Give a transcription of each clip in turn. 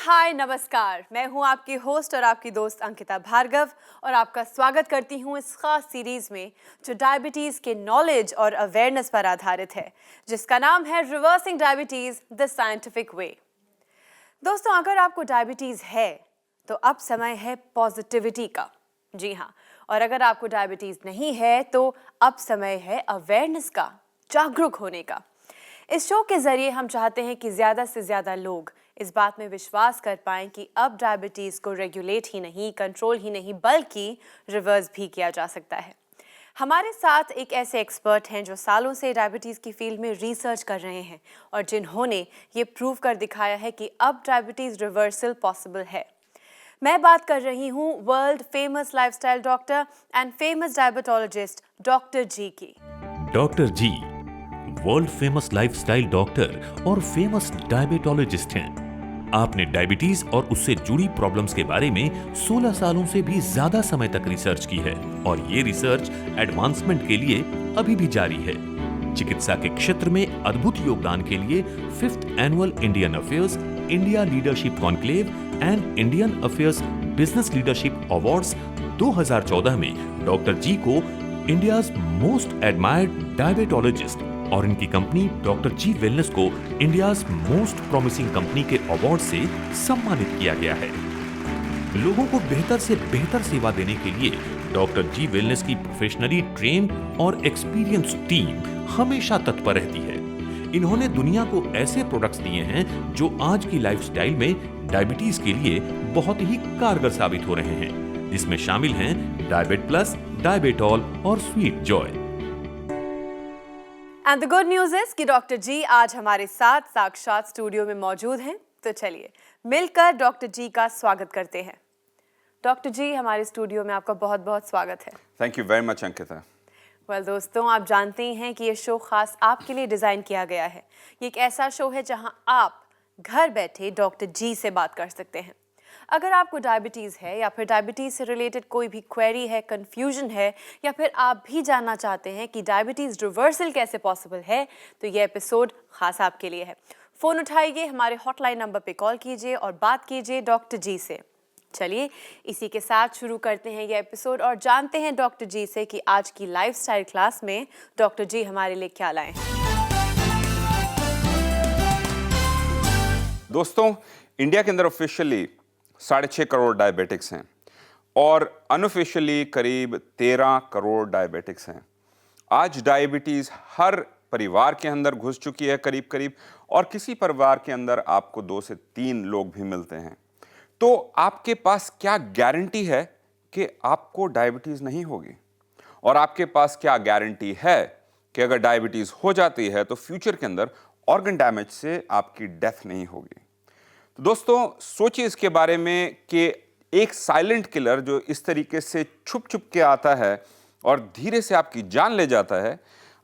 हाय नमस्कार, मैं हूं आपकी होस्ट और आपकी दोस्त अंकिता भार्गव और आपका स्वागत करती हूं इस खास सीरीज में जो डायबिटीज़ के नॉलेज और अवेयरनेस पर आधारित है, जिसका नाम है reversing diabetes the scientific way. दोस्तों, अगर आपको डायबिटीज़ है तो अब समय है पॉजिटिविटी का। जी हाँ, और अगर आपको डायबिटीज़ नहीं है तो अब समय है अवेयरनेस का, जागरूक होने का। इस शो के जरिए हम चाहते हैं कि ज़्यादा से ज़्यादा लोग इस बात में विश्वास कर पाएं कि अब डायबिटीज़ को रेगुलेट ही नहीं, कंट्रोल ही नहीं, बल्कि रिवर्स भी किया जा सकता है। हमारे साथ एक ऐसे एक्सपर्ट हैं जो सालों से डायबिटीज़ की फील्ड में रिसर्च कर रहे हैं और जिन्होंने ये प्रूव कर दिखाया है कि अब डायबिटीज़ रिवर्सल पॉसिबल है। मैं बात कर रही हूँ world famous lifestyle doctor and famous diabetologist doctor ji की। Doctor ji world famous lifestyle doctor और फेमस डायबिटोलॉजिस्ट हैं। आपने डायबिटीज और उससे जुड़ी प्रॉब्लम्स के बारे में 16 सालों से भी ज्यादा समय तक रिसर्च की है और ये रिसर्च एडवांसमेंट के लिए अभी भी जारी है। चिकित्सा के क्षेत्र में अद्भुत योगदान के लिए 5th annual Indian affairs, India leadership conclave and Indian affairs business leadership awards 2014 में डॉक्टर जी को इंडियाज मोस्ट एडमायर्ड डायबिटोलॉजिस्ट और इनकी कंपनी डॉक्टर जी वेलनेस को इंडियाज मोस्ट प्रॉमिसिंग कंपनी के अवार्ड से सम्मानित किया गया है। लोगों को बेहतर से बेहतर सेवा देने के लिए डॉक्टर जी वेलनेस की प्रोफेशनली ट्रेन और एक्सपीरियंस टीम हमेशा तत्पर रहती है। इन्होंने दुनिया को ऐसे प्रोडक्ट्स दिए हैं जो आज की लाइफस्टाइल में डायबिटीज के लिए बहुत ही कारगर साबित हो रहे हैं, जिसमें शामिल हैं डायबिट प्लस, डायबिटॉल और sweet Joy. And the good news is कि डॉक्टर जी आज हमारे साथ साक्षात स्टूडियो में मौजूद हैं। तो चलिए मिलकर डॉक्टर जी का स्वागत करते हैं। डॉक्टर जी, हमारे स्टूडियो में आपका बहुत बहुत स्वागत है। Thank you very much Ankita. Well दोस्तों, आप जानते ही हैं कि ये शो खास आपके लिए डिज़ाइन किया गया है। ये एक ऐसा शो है जहां आप घर बैठे डॉक्टर जी से बात कर सकते हैं। अगर आपको डायबिटीज़ है या फिर डायबिटीज़ से रिलेटेड कोई भी क्वेरी है, कन्फ्यूजन है, या फिर आप भी जानना चाहते हैं कि डायबिटीज़ रिवर्सल कैसे पॉसिबल है, तो ये एपिसोड खास आपके लिए है। फ़ोन उठाइए, हमारे हॉटलाइन नंबर पे कॉल कीजिए और बात कीजिए डॉक्टर जी से। चलिए इसी के साथ शुरू करते हैं ये एपिसोड और जानते हैं डॉक्टर जी से कि आज की लाइफस्टाइल क्लास में डॉक्टर जी हमारे लिए क्या लाए हैं। दोस्तों, इंडिया के अंदर ऑफिशियली 6.5 करोड़ डायबिटिक्स हैं और अनऑफिशियली करीब 13 करोड़ डायबिटिक्स हैं। आज डायबिटीज़ हर परिवार के अंदर घुस चुकी है करीब करीब, और किसी परिवार के अंदर आपको 2 से 3 लोग भी मिलते हैं। तो आपके पास क्या गारंटी है कि आपको डायबिटीज़ नहीं होगी, और आपके पास क्या गारंटी है कि अगर डायबिटीज़ हो जाती है तो फ्यूचर के अंदर ऑर्गन डैमेज से आपकी डेथ नहीं होगी। तो दोस्तों, सोचिए इसके बारे में कि एक साइलेंट किलर जो इस तरीके से छुप छुप के आता है और धीरे से आपकी जान ले जाता है,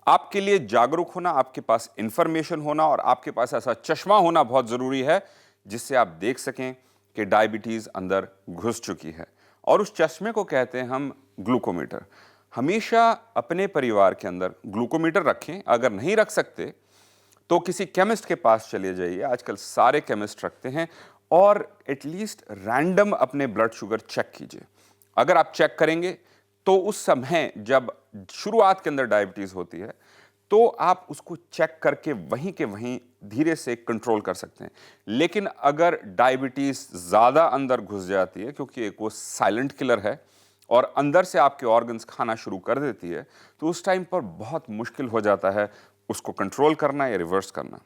आपके लिए जागरूक होना, आपके पास इंफॉर्मेशन होना और आपके पास ऐसा चश्मा होना बहुत ज़रूरी है जिससे आप देख सकें कि डायबिटीज़ अंदर घुस चुकी है। और उस चश्मे को कहते हैं हम ग्लूकोमीटर। हमेशा अपने परिवार के अंदर ग्लूकोमीटर रखें। अगर नहीं रख सकते तो किसी केमिस्ट के पास चले जाइए, आजकल सारे केमिस्ट रखते हैं, और एटलीस्ट रैंडम अपने ब्लड शुगर चेक कीजिए। अगर आप चेक करेंगे तो उस समय जब शुरुआत के अंदर डायबिटीज़ होती है तो आप उसको चेक करके वहीं के वहीं धीरे से कंट्रोल कर सकते हैं। लेकिन अगर डायबिटीज़ ज़्यादा अंदर घुस जाती है, क्योंकि एक वो साइलेंट किलर है और अंदर से आपके ऑर्गन्स खाना शुरू कर देती है, तो उस टाइम पर बहुत मुश्किल हो जाता है उसको कंट्रोल करना या रिवर्स करना।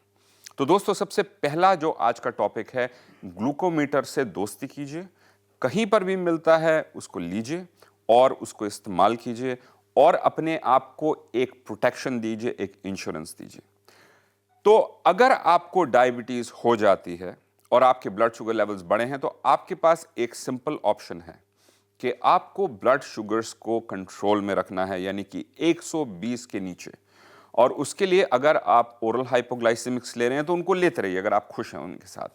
तो दोस्तों, सबसे पहला जो आज का टॉपिक है, ग्लूकोमीटर से दोस्ती कीजिए। कहीं पर भी मिलता है उसको लीजिए और उसको इस्तेमाल कीजिए और अपने आप को एक प्रोटेक्शन दीजिए, एक इंश्योरेंस दीजिए। तो अगर आपको डायबिटीज़ हो जाती है और आपके ब्लड शुगर लेवल्स बढ़े हैं तो आपके पास एक सिंपल ऑप्शन है कि आपको ब्लड शुगर्स को कंट्रोल में रखना है, यानी कि 120 के नीचे। और उसके लिए अगर आप ओरल हाइपोग्लाइसेमिक्स ले रहे हैं तो उनको लेते रहिए अगर आप खुश हैं उनके साथ।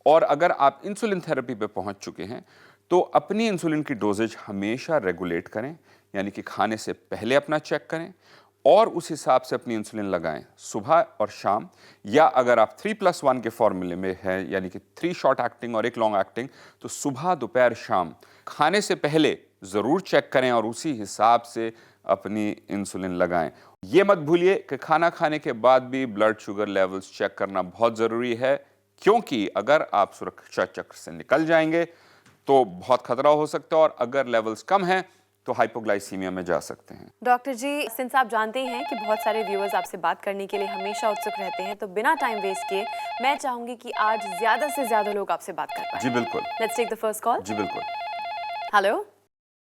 और अगर आप इंसुलिन थेरेपी पे पहुंच चुके हैं तो अपनी इंसुलिन की डोजेज हमेशा रेगुलेट करें, यानी कि खाने से पहले अपना चेक करें और उस हिसाब से अपनी इंसुलिन लगाएं सुबह और शाम, या अगर आप 3+1 के फॉर्मूले में हैं यानी कि 3 शॉर्ट एक्टिंग और 1 लॉन्ग एक्टिंग, तो सुबह दोपहर शाम खाने से पहले ज़रूर चेक करें और उसी हिसाब से अपनी इंसुलिन लगाएं। ये मत भूलिए कि खाना खाने के बाद भी ब्लड शुगर लेवल्स चेक करना बहुत ज़रूरी है, क्योंकि अगर आप सुरक्षा चक्र से निकल जाएंगे तो बहुत खतरा हो सकता है, और अगर लेवल्स कम हैं तो हाइपोग्लाइसीमिया में जा सकते हैं। डॉक्टर जी, सिंस आप जानते हैं कि बहुत सारे व्यूअर्स आपसे बात करने के लिए हमेशा उत्सुक रहते हैं, तो बिना टाइम वेस्ट किए मैं चाहूंगी कि आज ज्यादा से ज्यादा लोग आपसे बात कर पाएं। जी बिल्कुल। Let's take the first call. जी बिल्कुल। हेलो।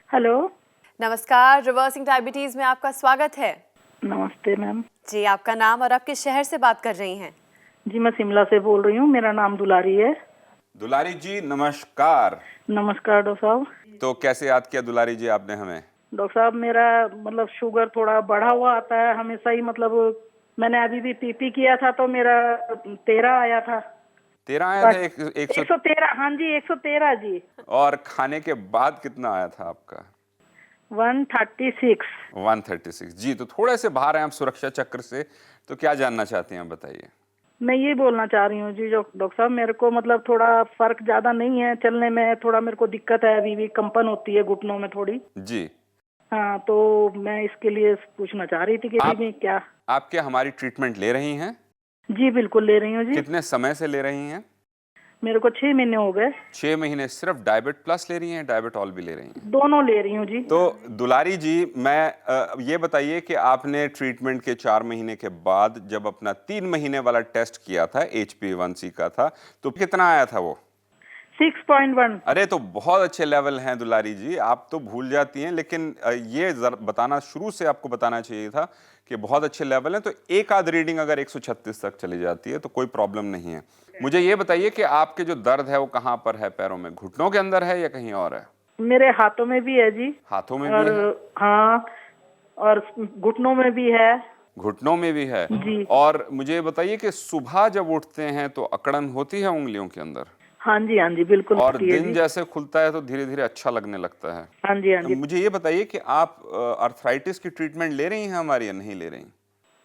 हेलो। नमस्कार, रिवर्सिंग डायबिटीज में आपका स्वागत है। नमस्ते मैम। जी, आपका नाम और आपके शहर से बात कर रही हैं? जी मैं शिमला से बोल रही हूँ, मेरा नाम दुलारी है। दुलारी जी नमस्कार। नमस्कार डॉक्टर साहब। तो कैसे याद किया दुलारी जी आपने हमें? डॉक्टर साहब, मेरा मतलब शुगर थोड़ा बढ़ा हुआ आता है हमेशा ही, मतलब मैंने अभी भी पीपी किया था तो मेरा 13 आया था। 13 आया था? 113। हाँ जी 113 जी। और खाने के बाद कितना आया था आपका? 136। 136 जी। तो थोड़े से बाहर हैं आप सुरक्षा चक्र से, तो क्या जानना चाहते हैं बताइए। मैं ये बोलना चाह रही हूँ जी डॉक्टर साहब, मेरे को मतलब थोड़ा फर्क ज्यादा नहीं है चलने में, थोड़ा मेरे को दिक्कत है, अभी भी कंपन होती है घुटनों में थोड़ी जी। हाँ, तो मैं इसके लिए पूछना चाह रही थी कि मैं क्या आप क्या हमारी ट्रीटमेंट ले रही हैं? जी बिल्कुल ले रही हूँ जी। कितने समय से ले रही हैं? मेरे को 6 महीने हो गए। 6 महीने। सिर्फ डायबिट प्लस ले रही हैं, डायबिटॉल भी ले रही हैं? दोनों ले रही हूँ जी। तो दुलारी जी, मैं ये बताइए कि आपने ट्रीटमेंट के 4 महीने के बाद जब अपना 3 महीने वाला टेस्ट किया था, HbA1c का था, तो कितना आया था वो? 6.1। अरे तो बहुत अच्छे लेवल हैं दुलारी जी, आप तो भूल जाती हैं, लेकिन ये बताना शुरू से आपको बताना चाहिए था कि बहुत अच्छे लेवल हैं। तो एक आध रीडिंग अगर 136 तक चली जाती है तो कोई प्रॉब्लम नहीं है। मुझे ये बताइए कि आपके जो दर्द है वो कहाँ पर है? पैरों में, घुटनों के अंदर है या कहीं और है? मेरे हाथों में भी है जी। हाथों में और भी है? हाँ, और घुटनों में भी है। घुटनों में भी है जी। और मुझे ये बताइए कि सुबह जब उठते हैं तो अकड़न होती है उंगलियों के अंदर? हाँ जी बिल्कुल। और दिन जैसे खुलता है तो धीरे धीरे अच्छा लगने लगता है? हाँ जी। मुझे ये बताइए कि आप अर्थराइटिस की ट्रीटमेंट ले रही हैं हमारी या नहीं ले रही?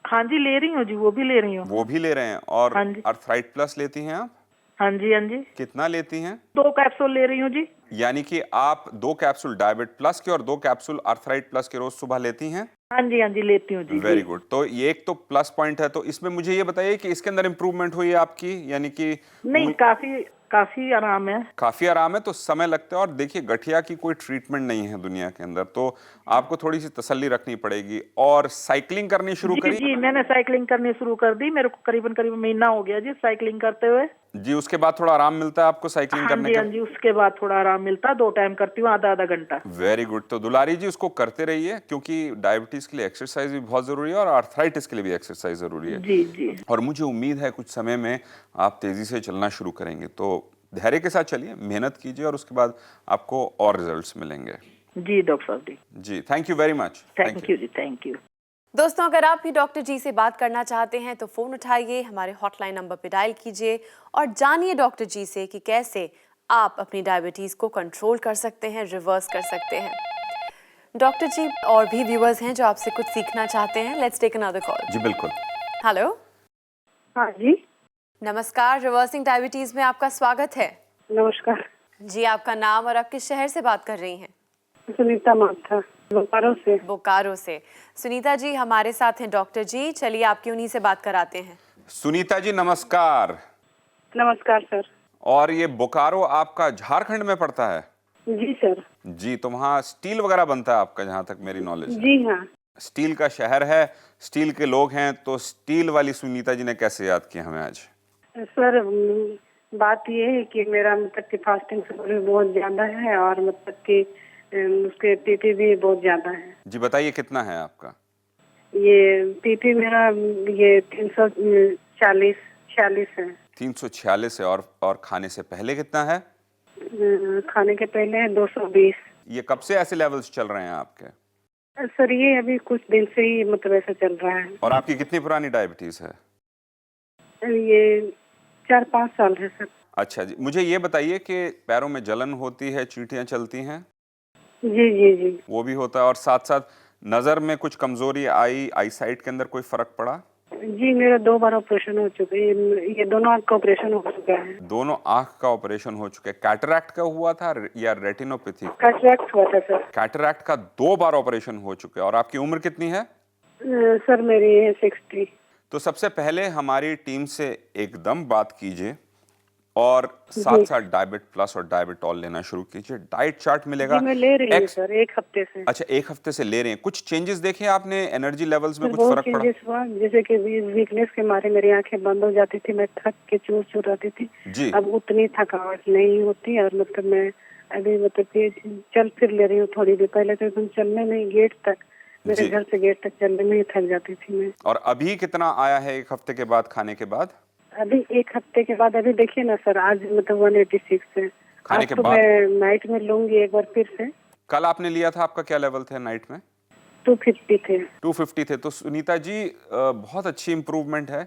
हाँ जी ले रही हूँ जी, वो भी ले रही हूँ। वो भी ले रहे हैं। और हाँ जी। अर्थराइट प्लस लेती हैं आप? हाँ जी। कितना लेती हैं? 2 कैप्सूल ले रही हूँ जी। यानी कि आप 2 कैप्सूल डायबिट प्लस के और 2 कैप्सूल अर्थराइट प्लस के रोज सुबह लेती हैं? हाँ जी लेती हूँ जी। Very good. तो ये एक तो प्लस पॉइंट है। तो इसमें मुझे ये बताइए कि इसके अंदर इंप्रूवमेंट हुई है आपकी, यानी कि नहीं, काफी आराम है। काफी आराम है। तो समय लगता है, और देखिए गठिया की कोई ट्रीटमेंट नहीं है दुनिया के अंदर, तो आपको थोड़ी सी तसल्ली रखनी पड़ेगी। और साइकिलिंग करनी शुरू करी? जी मैंने साइकिलिंग करनी शुरू कर दी, मेरे को करीबन महीना हो गया जी साइकिलिंग करते हुए। जी। उसके बाद थोड़ा आराम मिलता है आपको साइकिलिंग करने के? हाँ जी उसके बाद थोड़ा आराम मिलता है, 2 टाइम करती हूँ, आधा घंटा। Very good. तो दुलारी जी उसको करते रहिए, क्योंकि डायबिटीज के लिए एक्सरसाइज भी बहुत जरूरी है और आर्थराइटिस के लिए भी एक्सरसाइज जरूरी है। जी। और मुझे उम्मीद है कुछ समय में आप तेजी से चलना शुरू करेंगे। तो धैर्य के साथ चलिए, मेहनत कीजिए, और उसके बाद आपको और रिजल्ट्स मिलेंगे। जी डॉक्टर साहब जी। Thank you very much. Thank you जी। Thank you. दोस्तों, अगर आप भी डॉक्टर जी से बात करना चाहते हैं तो फ़ोन उठाइए, हमारे हॉटलाइन नंबर पे डायल कीजिए और जानिए डॉक्टर जी से कि कैसे आप अपनी डायबिटीज़ को कंट्रोल कर सकते हैं, रिवर्स कर सकते हैं। डॉक्टर जी, और भी व्यूअर्स हैं जो आपसे कुछ सीखना चाहते हैं। Let's take another call. जी बिल्कुल। हेलो। हाँ जी नमस्कार, रिवर्सिंग डायबिटीज़ में आपका स्वागत है। नमस्कार जी, आपका नाम और आप किस शहर से बात कर रही हैं? सुनीता माथा, बोकारो से। बोकारो से। सुनीता जी हमारे साथ हैं डॉक्टर जी, चलिए आपकी उन्हीं से बात कराते हैं। सुनीता जी नमस्कार। नमस्कार सर। और ये बोकारो आपका झारखंड में पड़ता है? जी सर। जी। तो वहाँ स्टील वगैरह बनता है आपका, जहाँ तक मेरी नॉलेज है? जी हाँ। स्टील का शहर है, स्टील के लोग हैं, तो स्टील वाली सुनीता जी ने कैसे याद किया हमें आज? सर बात ये है कि मेरा मतलब कि फास्टिंग शुगर बहुत ज्यादा है, और मतलब कि उसके पीपी भी बहुत ज्यादा है। जी बताइए कितना है आपका? ये पीपी मेरा ये 346 है। 346 है। और खाने से पहले कितना है? खाने के पहले है 220। ये कब से ऐसे लेवल्स चल रहे हैं आपके? सर ये अभी कुछ दिन से ही मतलब ऐसा चल रहा है। और आपकी कितनी पुरानी डायबिटीज है? ये 4-5 साल है सर। अच्छा जी। मुझे ये बताइए कि पैरों में जलन होती है, चींटियां चलती हैं? जी। वो भी होता है, और साथ साथ नज़र में कुछ कमजोरी आई, आई साइट के अंदर कोई फर्क पड़ा? जी मेरा 2 बार ऑपरेशन हो चुके हैं, ये दोनों आँख का ऑपरेशन हो चुका है। दोनों आंख का ऑपरेशन हो चुका है। कैटरैक्ट का हुआ था या रेटिनोपैथी? कैटरैक्ट हुआ था सर। कैटरैक्ट का 2 बार ऑपरेशन हो चुका है। और आपकी उम्र कितनी है? सर मेरी है 60। तो सबसे पहले हमारी टीम से एकदम बात कीजिए और साथ साथ डायबिट प्लस और डायबिटॉल लेना शुरू कीजिए। डाइट चार्ट मिलेगा। जी मैं ले रही हूँ सर 1 हफ्ते से। अच्छा, 1 हफ्ते से ले रहे हैं। कुछ चेंजेस देखे आपने? एनर्जी लेवल्स में सर कुछ बहुत फर्क पड़ा? चेंजेस हुआ, जैसे कि वीकनेस के मारे मेरी आंखें बंद हो जाती थी, मैं थक के चूर चूर रहती थी। जी। अब उतनी थकावट नहीं होती और मतलब मैं अभी मतलब कि चल फिर ले रही हूँ थोड़ी देर। पहले तो एकदम चलने में ही गेट तक, मेरे जी। घर से गेट तक चलने में ही थक जाती थी मैं। और अभी कितना आया है 1 हफ्ते के बाद खाने के बाद? अभी 1 हफ्ते के बाद, अभी देखिए ना सर, आज मतलब 186 है। खाने आज के तो बाद? मैं नाइट में लूंगी एक बार फिर से। कल आपने लिया था, आपका क्या लेवल थे नाइट में? 250 थे। 250 थे। तो सुनीता जी बहुत अच्छी इम्प्रूवमेंट है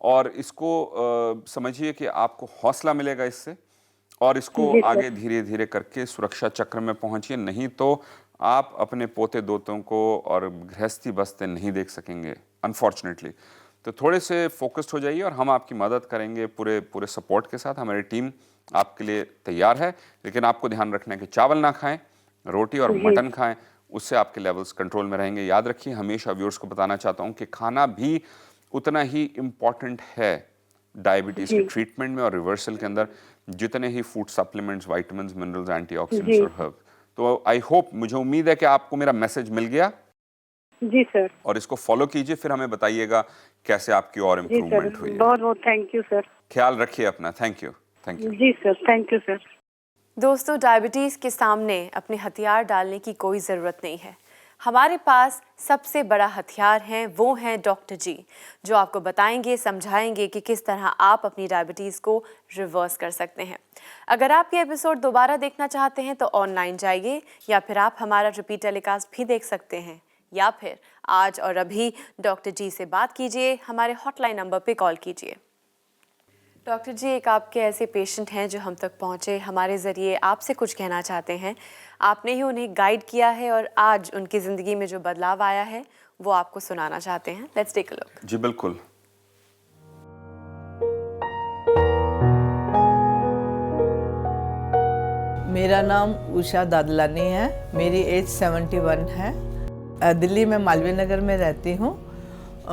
और इसको समझिए कि आपको हौसला मिलेगा इससे और इसको जी सर। आगे धीरे धीरे करके सुरक्षा चक्र में पहुंचिए, नहीं तो आप अपने पोते दोतों को और गृहस्थी बसते नहीं देख सकेंगे अनफॉर्चुनेटली। तो थोड़े से फोकस्ड हो जाइए और हम आपकी मदद करेंगे पूरे पूरे सपोर्ट के साथ। हमारी टीम आपके लिए तैयार है, लेकिन आपको ध्यान रखना है कि चावल ना खाएं, रोटी और मटन खाएं, उससे आपके लेवल्स कंट्रोल में रहेंगे। याद रखिए, हमेशा व्यूअर्स को बताना चाहता हूं कि खाना भी उतना ही इम्पॉर्टेंट है डायबिटीज़ के ट्रीटमेंट में और रिवर्सल के अंदर जितने ही food supplements, vitamins, minerals, antioxidants जी और हर्ब। तो आई होप, मुझे उम्मीद है कि आपको मेरा मैसेज मिल गया जी सर। और इसको फॉलो कीजिए, फिर हमें बताइएगा कैसे आपकी और जी सर, इम्प्रूवमेंट हुई है। बहुत बहुत थैंक यू सर। ख्याल रखिए अपना। Thank you. Thank you. जी सर, थैंक यू सर। दोस्तों, डायबिटीज़ के सामने अपने हथियार डालने की कोई ज़रूरत नहीं है। हमारे पास सबसे बड़ा हथियार है, वो हैं डॉक्टर जी, जो आपको बताएंगे, समझाएंगे कि किस तरह आप अपनी डायबिटीज़ को रिवर्स कर सकते हैं। अगर आप ये एपिसोड दोबारा देखना चाहते हैं तो ऑनलाइन जाइए, या फिर आप हमारा रिपीट टेलीकास्ट भी देख सकते हैं, या फिर आज और अभी डॉक्टर जी से बात कीजिए, हमारे हॉटलाइन नंबर पे कॉल कीजिए। डॉक्टर जी, एक आपके ऐसे पेशेंट हैं जो हम तक पहुंचे, हमारे ज़रिए आपसे कुछ कहना चाहते हैं। आपने ही उन्हें गाइड किया है और आज उनकी ज़िंदगी में जो बदलाव आया है वो आपको सुनाना चाहते हैं। Let's take a look. जी बिल्कुल। मेरा नाम उषा दादलानी है, मेरी एज 71 है। दिल्ली में मालवीय नगर में रहती हूँ।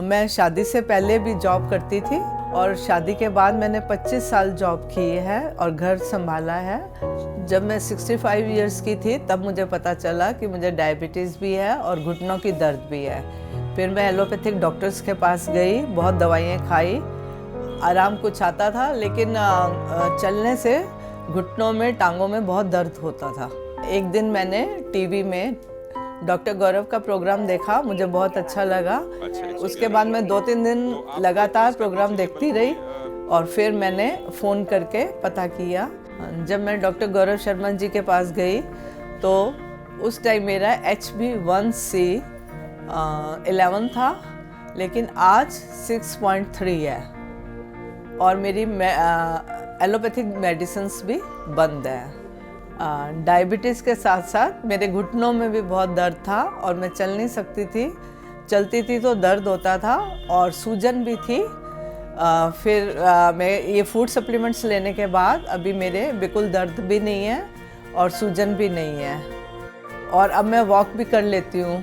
मैं शादी से पहले भी जॉब करती थी और शादी के बाद मैंने 25 साल जॉब की है और घर संभाला है। जब मैं 65 इयर्स की थी तब मुझे पता चला कि मुझे डायबिटीज़ भी है और घुटनों की दर्द भी है। फिर मैं एलोपैथिक डॉक्टर्स के पास गई, बहुत दवाइयाँ खाई, आराम कुछ आता था, लेकिन चलने से घुटनों में, टांगों में बहुत दर्द होता था। एक दिन मैंने टीवी में डॉक्टर गौरव का प्रोग्राम देखा, मुझे बहुत अच्छा लगा। उसके बाद मैं 2-3 दिन लगातार प्रोग्राम देखती रही और फिर मैंने फ़ोन करके पता किया। जब मैं डॉक्टर गौरव शर्मा जी के पास गई तो उस टाइम मेरा HB1C 11 था, लेकिन आज 6.3 है और मेरी एलोपैथिक मेडिसिन्स भी बंद है। डायबिटीज़ के साथ साथ मेरे घुटनों में भी बहुत दर्द था और मैं चल नहीं सकती थी, चलती थी तो दर्द होता था और सूजन भी थी। फिर मैं ये फूड सप्लीमेंट्स लेने के बाद अभी मेरे बिल्कुल दर्द भी नहीं है और सूजन भी नहीं है और अब मैं वॉक भी कर लेती हूँ।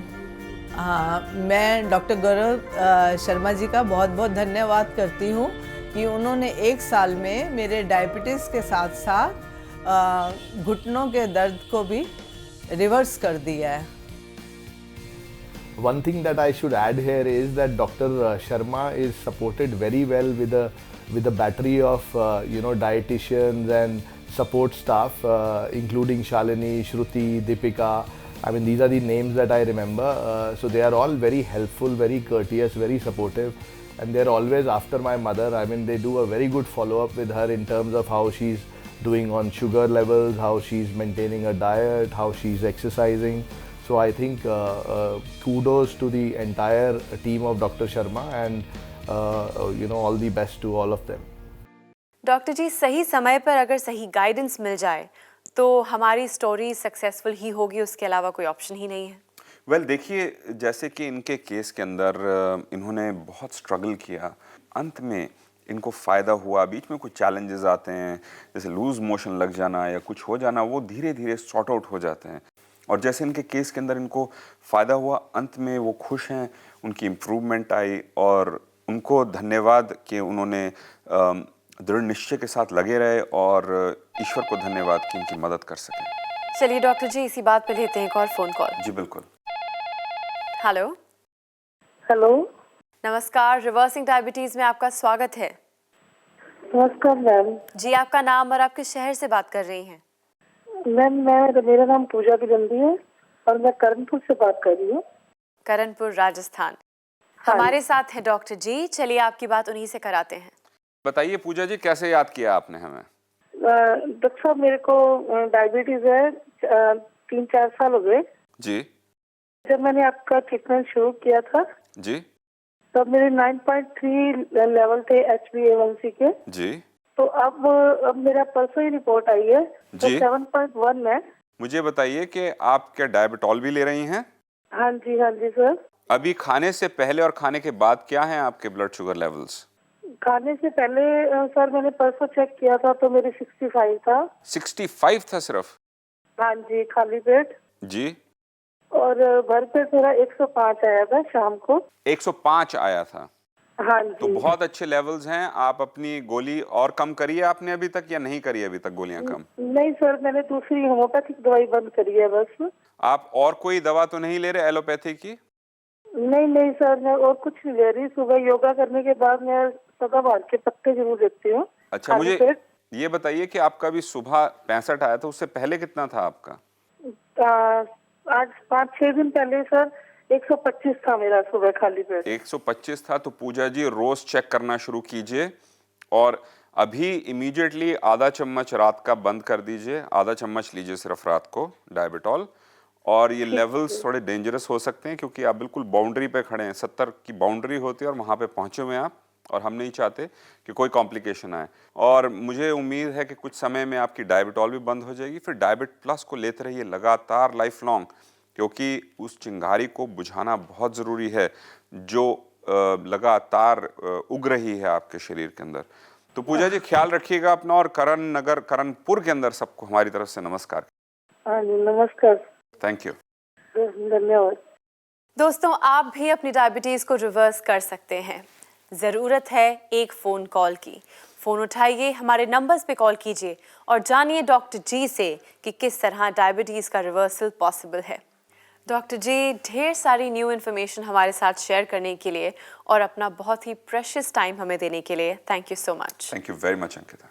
मैं डॉक्टर गौरव शर्मा जी का बहुत बहुत धन्यवाद करती हूँ कि उन्होंने 1 साल में मेरे डायबिटीज़ के साथ साथ घुटनों के दर्द को भी रिवर्स कर दिया है। One thing that I should add here is that Dr. Sharma is supported very well with a battery of dietitians and support staff, including Shalini, Shruti, Deepika. I mean, these are the names that I remember. So they are all very helpful, very courteous, very supportive, and they're always after my mother. I mean, they do a very good follow-up with her in terms of how she's doing on sugar levels, how she's maintaining her diet, how she's exercising. So I think kudos to the entire team of Dr. Sharma and all the best to all of them. Doctor ji, सही समय पर अगर सही guidance मिल जाए तो हमारी story successful ही होगी, उसके अलावा कोई ऑप्शन ही नहीं है। वेल देखिए, जैसे कि इनके केस के अंदर इन्होंने बहुत स्ट्रगल किया, अंत में इनको फ़ायदा हुआ। बीच में कुछ चैलेंजेस आते हैं, जैसे लूज़ मोशन लग जाना या कुछ हो जाना, वो धीरे धीरे सॉर्ट आउट हो जाते हैं। और जैसे इनके केस के अंदर इनको फ़ायदा हुआ, अंत में वो खुश हैं, उनकी इम्प्रूवमेंट आई और उनको धन्यवाद कि उन्होंने दृढ़ निश्चय के साथ लगे रहे और ईश्वर को धन्यवाद कि इनकी मदद कर सकें। चलिए डॉक्टर जी, इसी बात पे लेते हैं एक और फोन कॉल। जी बिल्कुल। हेलो। हेलो, नमस्कार, रिवर्सिंग डायबिटीज में आपका स्वागत है। नमस्कार मैम। जी, आपका नाम और आपके शहर से बात कर रही हैं? मैम मेरा नाम पूजा बिजंदी है और मैं करणपुर से बात कर रही हूँ। करणपुर, राजस्थान। हमारे साथ हैं डॉक्टर जी, चलिए आपकी बात उन्हीं से कराते हैं। बताइए पूजा जी, कैसे याद किया आपने हमें? डॉक्टर साहब, मेरे को डायबिटीज है, 3-4 साल हो गए। जी जब मैंने आपका ट्रीटमेंट शुरू किया था जी तब मेरे 9.3 लेवल थे HbA1c के। जी तो अब मेरा परसों ही रिपोर्ट आई है तो जी। 7.1 है। मुझे बताइए कि आप क्या डायबिटॉल भी ले रही हैं? हाँ जी सर। अभी खाने से पहले और खाने के बाद क्या हैं आपके ब्लड शुगर लेवल्स? खाने से पहले सर मैंने परसों चेक किया था तो मेरे 65 था। 65 था सिर्फ? हाँ जी, खाली पेट। जी। और भर पेट मेरा 105 आया था शाम को। 105 आया था? हाँ तो जी। बहुत अच्छे लेवल्स हैं। आप अपनी गोली और कम करी है आपने अभी तक या नहीं करी है अभी तक गोलियां कम? नहीं सर, मैंने दूसरी होम्योपैथिक दवाई बंद करी है बस। आप और कोई दवा तो नहीं ले रहे एलोपैथी की? नहीं सर, मैं और कुछ नहीं ले रही। सुबह योगा करने के बाद मैं सदाबहार के पत्ते जरूर लेती हूँ। अच्छा, मुझे ये बताइए कि आपका भी सुबह 65 आया था, उससे पहले कितना था आपका? आज 5-6 दिन पहले सर 125 था मेरा सुबह खाली पेट। 125 था। तो पूजा जी रोज चेक करना शुरू कीजिए और अभी इमीडिएटली आधा चम्मच रात का बंद कर दीजिए। आधा चम्मच लीजिए सिर्फ रात को डायबिटॉल। और ये लेवल्स थोड़े डेंजरस हो सकते हैं क्योंकि आप बिल्कुल बाउंड्री पे खड़े हैं, 70 की बाउंड्री होती है और वहाँ पे पहुँचे हुए हैं आप, और हम नहीं चाहते कि कोई कॉम्प्लिकेशन आए। और मुझे उम्मीद है कि कुछ समय में आपकी डायबिटॉल भी बंद हो जाएगी। फिर डायबिट प्लस को लेते रहिए लगातार लाइफ लॉन्ग, क्योंकि उस चिंगारी को बुझाना बहुत ज़रूरी है जो लगातार उग रही है आपके शरीर के अंदर। तो पूजा जी ख्याल रखिएगा अपना, और करणपुर के अंदर सबको हमारी तरफ से नमस्कार। हाँ जी, नमस्कार। Thank you. धन्यवाद। दोस्तों, आप भी अपनी डायबिटीज को रिवर्स कर सकते हैं। ज़रूरत है एक फ़ोन कॉल की। फ़ोन उठाइए, हमारे नंबर्स पे कॉल कीजिए और जानिए डॉक्टर जी से कि किस तरह डायबिटीज़ का रिवर्सल पॉसिबल है। डॉक्टर जी, ढेर सारी न्यू इन्फॉर्मेशन हमारे साथ शेयर करने के लिए और अपना बहुत ही प्रेशियस टाइम हमें देने के लिए thank you so much. Thank you very much Ankita.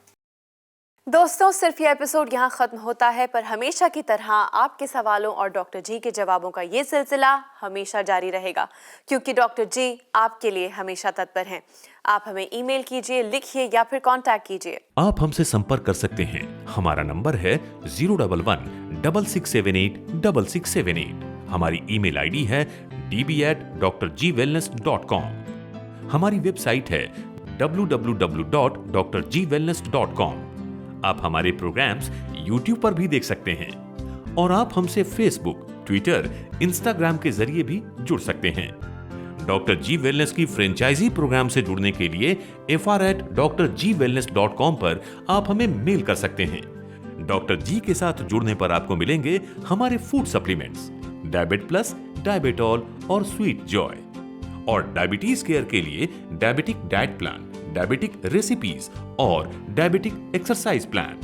दोस्तों, सिर्फ ये एपिसोड यहाँ ख़त्म होता है, पर हमेशा की तरह आपके सवालों और डॉक्टर जी के जवाबों का ये सिलसिला हमेशा जारी रहेगा, क्योंकि डॉक्टर जी आपके लिए हमेशा तत्पर हैं। आप हमें ईमेल कीजिए, लिखिए या फिर कांटेक्ट कीजिए। आप हमसे संपर्क कर सकते हैं। हमारा नंबर है 011-6678-6678। हमारी ईमेल आईडी है db@drgwellness.com। हमारी वेबसाइट है www.drgwellness.com। आप हमारे प्रोग्राम्स YouTube पर भी देख सकते हैं और आप हमसे Facebook, Twitter, Instagram के जरिए भी जुड़ सकते हैं। डॉक्टर जी वेलनेस की फ्रेंचाइजी प्रोग्राम से जुड़ने के लिए fr@drgwellness.com पर आप हमें मेल कर सकते हैं। डॉक्टर जी के साथ जुड़ने पर आपको मिलेंगे हमारे फूड सप्लीमेंट्स, डायबिट प्लस, डायबिटॉल और स्वीट जॉय, और डायबिटीज केयर के लिए diabetic diet plan, diabetic recipes और डायबिटिक एक्सरसाइज प्लान।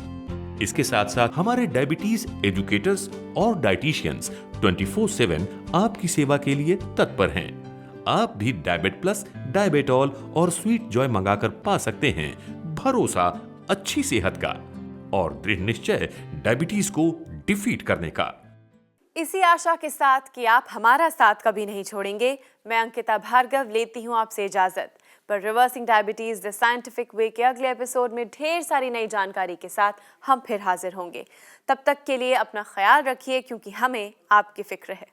इसके साथ साथ हमारे डायबिटीज एजुकेटर्स और डाइटिशियंस 24/7 आपकी सेवा के लिए तत्पर हैं। आप भी डायबिट प्लस, डायबिटॉल और स्वीट जॉय मंगाकर पा सकते हैं भरोसा अच्छी सेहत का और दृढ़ निश्चय डायबिटीज को डिफीट करने का। इसी आशा के साथ कि आप हमारा साथ कभी नहीं छोड़ेंगे, मैं अंकिता भार्गव लेती हूँ आपसे इजाजत। पर reversing diabetes the scientific way के अगले एपिसोड में ढेर सारी नई जानकारी के साथ हम फिर हाजिर होंगे। तब तक के लिए अपना ख्याल रखिए, क्योंकि हमें आपकी फिक्र है।